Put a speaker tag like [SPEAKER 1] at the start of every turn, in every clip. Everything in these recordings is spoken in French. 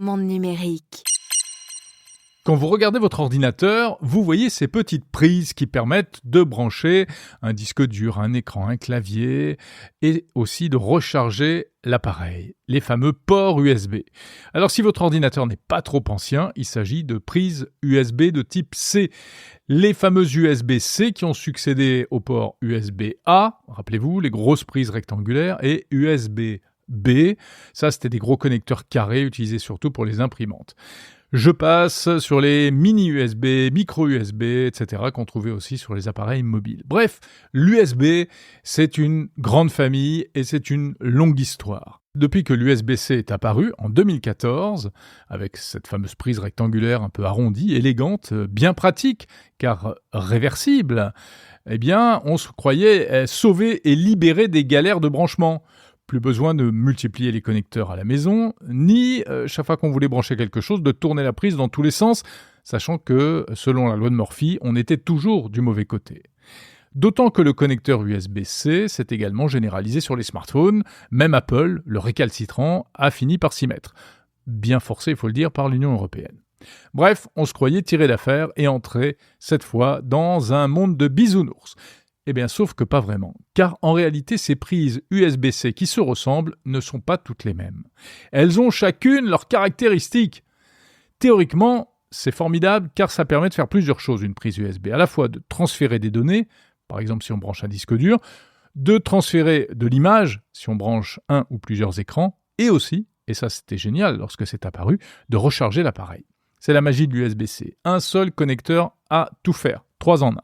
[SPEAKER 1] Monde numérique.
[SPEAKER 2] Quand vous regardez votre ordinateur, vous voyez ces petites prises qui permettent de brancher un disque dur, un écran, un clavier et aussi de recharger l'appareil, les fameux ports USB. Alors si votre ordinateur n'est pas trop ancien, il s'agit de prises USB de type C. Les fameuses USB-C qui ont succédé aux ports USB-A, rappelez-vous, les grosses prises rectangulaires, et USB-B, ça c'était des gros connecteurs carrés utilisés surtout pour les imprimantes. Je passe sur les mini USB, micro USB, etc. qu'on trouvait aussi sur les appareils mobiles. Bref, l'USB, c'est une grande famille et c'est une longue histoire. Depuis que l'USB-C est apparu en 2014, avec cette fameuse prise rectangulaire un peu arrondie, élégante, bien pratique, car réversible, eh bien, on se croyait sauvé et libéré des galères de branchement. Plus besoin de multiplier les connecteurs à la maison, ni, chaque fois qu'on voulait brancher quelque chose, de tourner la prise dans tous les sens, sachant que, selon la loi de Murphy, on était toujours du mauvais côté. D'autant que le connecteur USB-C s'est également généralisé sur les smartphones, même Apple, le récalcitrant, a fini par s'y mettre. Bien forcé, il faut le dire, par l'Union européenne. Bref, on se croyait tiré d'affaire et entrer, cette fois, dans un monde de bisounours. Eh bien, sauf que pas vraiment, car en réalité, ces prises USB-C qui se ressemblent ne sont pas toutes les mêmes. Elles ont chacune leurs caractéristiques. Théoriquement, c'est formidable car ça permet de faire plusieurs choses, une prise USB. À la fois de transférer des données, par exemple si on branche un disque dur, de transférer de l'image, si on branche un ou plusieurs écrans, et aussi, et ça c'était génial lorsque c'est apparu, de recharger l'appareil. C'est la magie de l'USB-C. Un seul connecteur à tout faire, 3 en 1.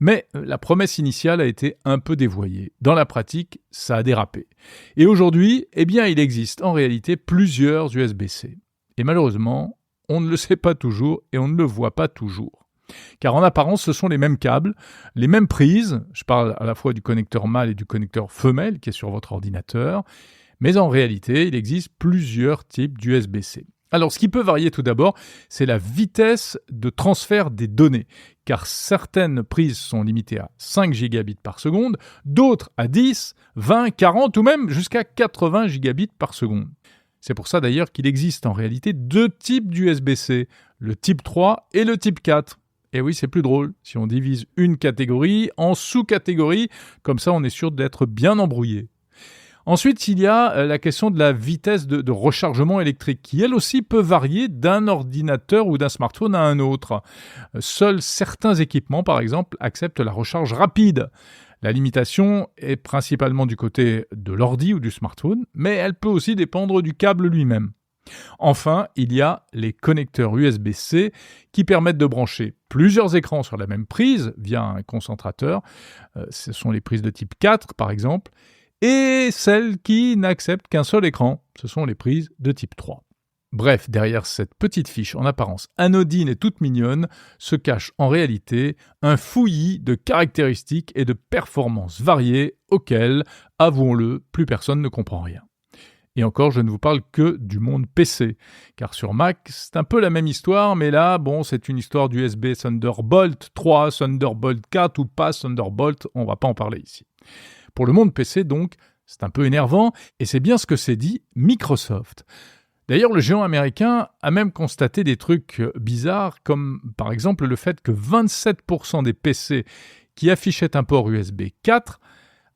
[SPEAKER 2] Mais la promesse initiale a été un peu dévoyée. Dans la pratique, ça a dérapé. Et aujourd'hui, eh bien, il existe en réalité plusieurs USB-C. Et malheureusement, on ne le sait pas toujours et on ne le voit pas toujours. Car en apparence, ce sont les mêmes câbles, les mêmes prises. Je parle à la fois du connecteur mâle et du connecteur femelle qui est sur votre ordinateur. Mais en réalité, il existe plusieurs types d'USB-C. Alors, ce qui peut varier tout d'abord, c'est la vitesse de transfert des données, car certaines prises sont limitées à 5 gigabits par seconde, d'autres à 10, 20, 40 ou même jusqu'à 80 gigabits par seconde. C'est pour ça d'ailleurs qu'il existe en réalité 2 types d'USB-C, le type 3 et le type 4. Et oui, c'est plus drôle si on divise une catégorie en sous-catégories, comme ça on est sûr d'être bien embrouillé. Ensuite, il y a la question de la vitesse de rechargement électrique, qui elle aussi peut varier d'un ordinateur ou d'un smartphone à un autre. Seuls certains équipements, par exemple, acceptent la recharge rapide. La limitation est principalement du côté de l'ordi ou du smartphone, mais elle peut aussi dépendre du câble lui-même. Enfin, il y a les connecteurs USB-C qui permettent de brancher plusieurs écrans sur la même prise via un concentrateur. Ce sont les prises de type 4, par exemple. Et celles qui n'acceptent qu'un seul écran, ce sont les prises de type 3. Bref, derrière cette petite fiche en apparence anodine et toute mignonne, se cache en réalité un fouillis de caractéristiques et de performances variées auxquelles, avouons-le, plus personne ne comprend rien. Et encore, je ne vous parle que du monde PC, car sur Mac, c'est un peu la même histoire, mais là, bon, c'est une histoire d'USB Thunderbolt 3, Thunderbolt 4 ou pas Thunderbolt, on va pas en parler ici. Pour le monde PC, donc, c'est un peu énervant, et c'est bien ce que s'est dit Microsoft. D'ailleurs, le géant américain a même constaté des trucs bizarres, comme par exemple le fait que 27% des PC qui affichaient un port USB 4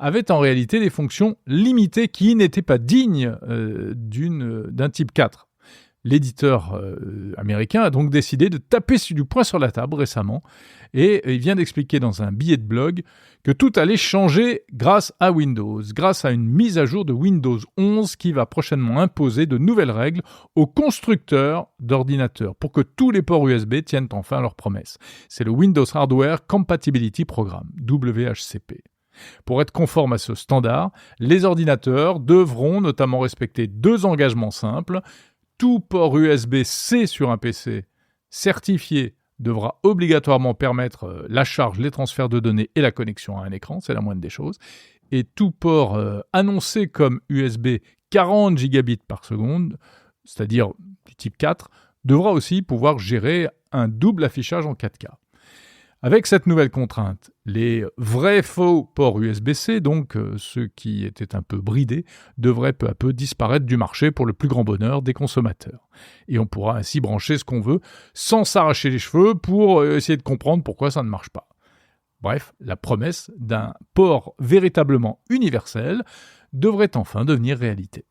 [SPEAKER 2] avaient en réalité des fonctions limitées qui n'étaient pas dignes d'un type 4. L'éditeur américain a donc décidé de taper du poing sur la table récemment et il vient d'expliquer dans un billet de blog que tout allait changer grâce à Windows, grâce à une mise à jour de Windows 11 qui va prochainement imposer de nouvelles règles aux constructeurs d'ordinateurs pour que tous les ports USB tiennent enfin leurs promesses. C'est le Windows Hardware Compatibility Program, WHCP. Pour être conforme à ce standard, les ordinateurs devront notamment respecter 2 engagements simples. Tout port USB-C sur un PC certifié devra obligatoirement permettre la charge, les transferts de données et la connexion à un écran, c'est la moindre des choses. Et tout port annoncé comme USB 40 gigabits par seconde, c'est-à-dire du type 4, devra aussi pouvoir gérer un double affichage en 4K. Avec cette nouvelle contrainte, les vrais faux ports USB-C, donc ceux qui étaient un peu bridés, devraient peu à peu disparaître du marché pour le plus grand bonheur des consommateurs. Et on pourra ainsi brancher ce qu'on veut sans s'arracher les cheveux pour essayer de comprendre pourquoi ça ne marche pas. Bref, la promesse d'un port véritablement universel devrait enfin devenir réalité.